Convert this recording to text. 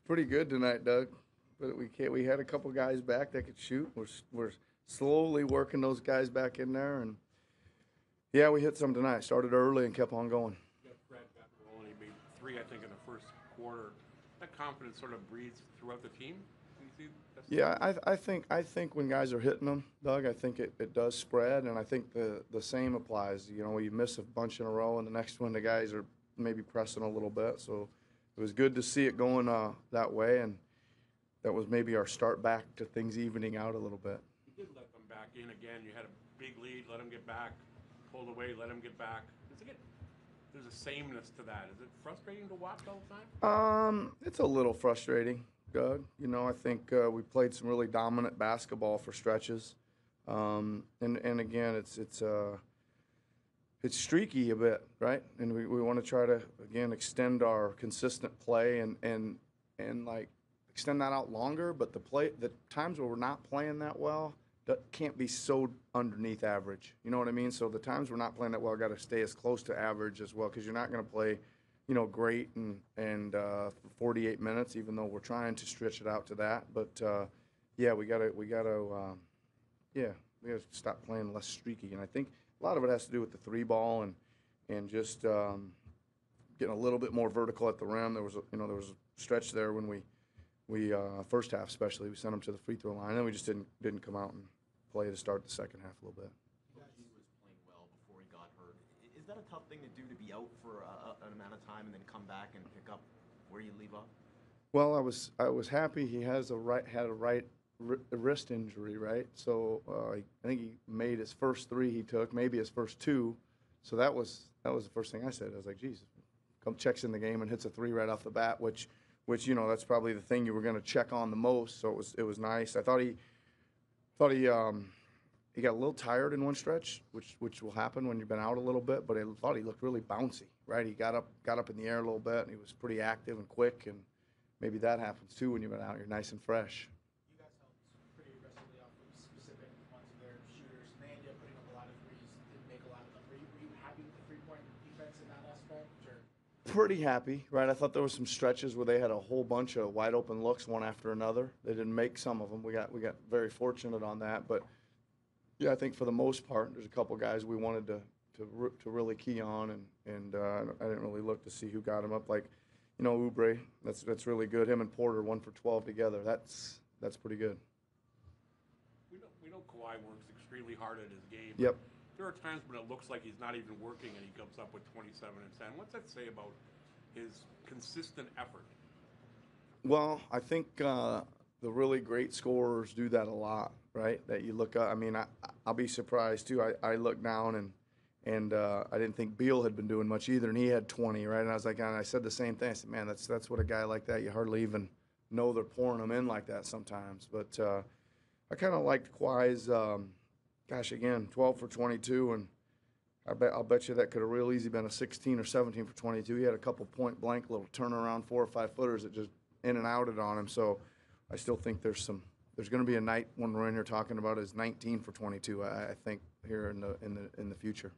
pretty good tonight, Doug. But we can't. We had a couple guys back that could shoot. We're slowly working those guys back in there, and yeah, we hit some tonight. Started early and kept on going. Yeah, Brad got rolling. He made three, I think, in the first quarter. That confidence sort of breathes throughout the team. You see that's Yeah, I think when guys are hitting them, Doug, I think it does spread, and I think the same applies. You know, you miss a bunch in a row, and the next one the guys are maybe pressing a little bit. So it was good to see it going that way, and that was maybe our start back to things evening out a little bit. you did let them back in again. You had a big lead, let them get back, pulled away, let them get back. There's a sameness to that. Is it frustrating to watch all the time? It's a little frustrating, Doug. You know, I think we played some really dominant basketball for stretches, and again, it's streaky a bit, right? And we want to try to again extend our consistent play and like extend that out longer. But the times where we're not playing that well, that can't be so underneath average. You know what I mean? So the times we're not playing that well, got to stay as close to average as well, because you're not going to play, you know, great and for 48 minutes, even though we're trying to stretch it out to that. But yeah, we gotta stop playing less streaky. And I think a lot of it has to do with the three ball and just getting a little bit more vertical at the rim. There was a stretch there when we first half especially, we sent them to the free throw line, and then we just didn't come out and play to start the second half a little bit. He was playing well before he got hurt. Is that a tough thing to do, to be out for an amount of time and then come back and pick up where you leave off? Well, I was happy he had a right wrist injury, right? So I think he made his first three he took, maybe his first two. So that was the first thing I said. I was like, geez, checks in the game and hits a three right off the bat, which you know, that's probably the thing you were going to check on the most. So it was nice. I thought he got a little tired in one stretch, which will happen when you've been out a little bit. But I thought he looked really bouncy, right? He got up in the air a little bit, and he was pretty active and quick. And maybe that happens too when you've been out. You're nice and fresh. You guys helped pretty aggressively off of specific ones of their shooters. Mania putting up a lot of threes, didn't make a lot of them. Were you happy with the three-point defense in that aspect? Or? Pretty happy, right? I thought there was some stretches where they had a whole bunch of wide open looks one after another. They didn't make some of them. We got very fortunate on that, but yeah, I think for the most part, there's a couple guys we wanted to really key on, and I didn't really look to see who got him up. Like, you know, Oubre, that's really good. Him and Porter 1 for 12 together. That's pretty good. We know Kawhi works extremely hard at his game. Yep. There are times when it looks like he's not even working and he comes up with 27 and 10. What's that say about his consistent effort? Well, I think the really great scorers do that a lot, right? That you look up. I mean, I'll be surprised too. I looked down and I didn't think Beal had been doing much either, and he had 20, right? And I was like, and I said the same thing. I said, man, that's what a guy like that, you hardly even know they're pouring them in like that sometimes. But I kind of liked Kawhi's. Gosh, again, 12 for 22, and I'll bet you that could have real easy been a 16 or 17 for 22. He had a couple point blank little turnaround 4 or 5 footers that just in and outed on him. So I still think there's going to be a night when we're in here talking about is 19 for 22. I think here in the future.